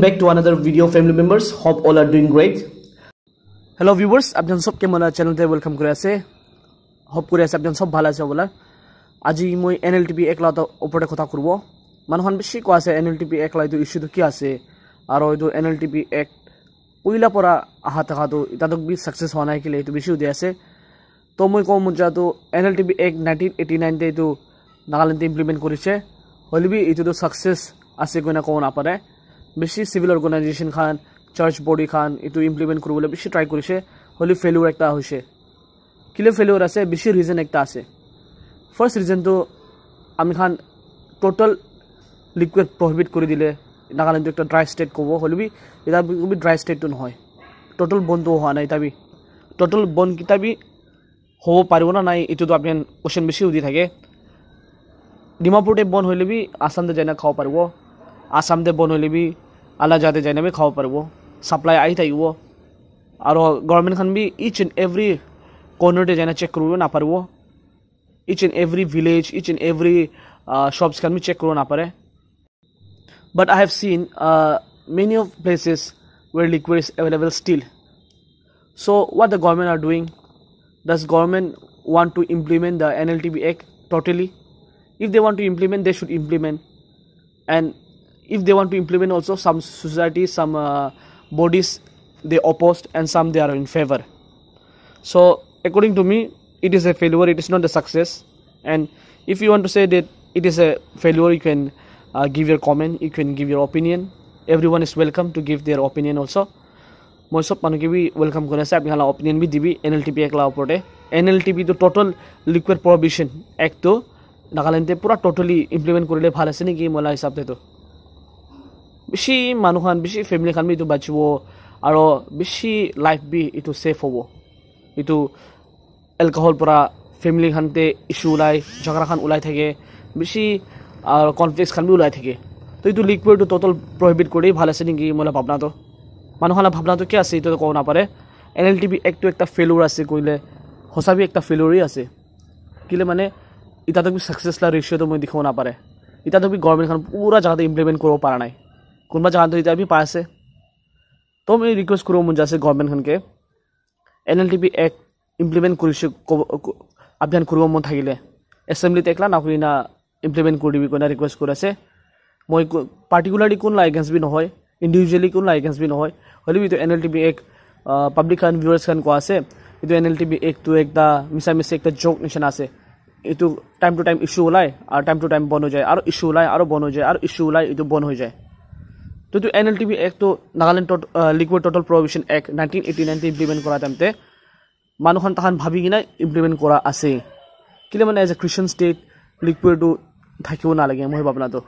back to another video, family members. Hope all are doing great. Hello viewers, आपजन सब के मोला channel ते welcome करे आसे. होप करे आसे आपजन सब भाला आसे बोला. আজি মই NLTP একলা ওপরে কথা করব. মানুষন বেশি কো আছে NLTP একলা তো ইস্যু তো কি আছে আর ওই তো NLTP এক পইলা পরা আহা টাকা তো এটা তো বি সাকসেস হওয়া নাই কিলে তো বেশি উদে আছে. তো মই কম মুজা তো NLTP এক 1989 তে তো নাগাল্যান্ডে ইমপ্লিমেন্ট করেছে. হলিবি এটা তো সাকসেস আছে কোনা কোন না পারে. বেশি সিভিল অর্গানাইজেশন খান চার্চ বডি খান এটো ইমপ্লিমেন্ট করবলে বেশি ট্রাই করেছে. হলি ফেলিউর একটা হইছে. কিলে ফেলিউর আছে বেশি রিজন একটা আছে. First reason to আমি খান total liquid prohibit করে দিলে নাগাল্যান্ড একটা dry state কব হলিবি এটা বি dry state তো নহয় total বন্ধ হওয়া নাই তাবি total বন কিতাবি হব পারিব না নাই এটো তো আপনি কোশ্চেন বেশি উদি থাকে ডিমাপুরতে বন হইলেবি আসাম দে যাইনা খাও পারবো আসাম দে বন হইলেবি আলা জাতে যাইনা বি খাও পারবো সাপ্লাই আই থাইব আর গভর্নমেন্ট খান বি ইচ এন্ড এভরি কর্নার দে যাইনা চেক করব না পারবো each and every village, each and every shops can be check karo na pare. But I have seen many of places where liquid is available still. So what the government are doing? Does government want to implement the NLTP Act totally? If they want to implement, they should implement. And if they want to implement also, some societies, some bodies, they opposed and some they are in favor. So according to me, it is a failure, it is not a success. And if you want to say that it is a failure, you can give your comment, you can give your opinion. Everyone is welcome to give their opinion also. Moi sob manu ke bi welcome kore ase apni hala opinion bi dibi NLTP ekla oporte. NLTP to total liquid prohibition act to Nagaland te pura totally implement korile bhal ase niki mola hisab te to beshi manu khan beshi family khan bi to bachibo aro beshi life bi itu safe hobo itu alcohol pura family khante issue ulai jhagara khan ulai thake beshi conflicts khan bi ulai thake to itu liquid to total prohibit kore bhal ase niki mola bhabna to manu khala bhabna to ki ase to ko na pare NLTP act to ekta failure ase koile hosabi ekta failure ase kile mane ita to bi success la ratio to moi dikhau na pare ita to bi government khan pura jagate implement koro para nai kunba jaga to ita bi pa ase to moi request koro mun jase government khan ke NLTP act implement করিছে অভিযান কৰিব মন থাকিলে এসেম্বলিতে একলা না কইনা implement কৰিবি কোনা ৰিকুৱেষ্ট কৰিছে মই পাৰ্টিকুলাৰলি কোন লাইসেন্স বি নহয় ইন্ডিভিজুয়ালি কোন লাইসেন্স বি নহয় হলিবি তো NLTP এক পাবলিক খান ভিউয়ার্স খান কো আছে এটো NLTP এক তো একটা মিছা একটা জোক নিশন আছে এটো টাইম টু টাইম ইস্যু ওলাই আর টাইম টু টাইম বন হৈ যায় আর ইস্যু ওলাই আর বন হৈ যায় আর ইস্যু ওলাই এটো বন হৈ যায় তো NLTP এক তো নাগাল্যান্ড লিকুইড টোটাল প্রহিবিশন এক 1989 তে ইমপ্লিমেন্ট কৰা টাইমতে মানুষন তাহান ভাবি কিনা ইমপ্লিমেন্ট কৰা আছে কিলে মানে এজ এ খ্ৰিস্টান স্টেট লিকুইড থাকিব না লাগে মই ভাবনা তো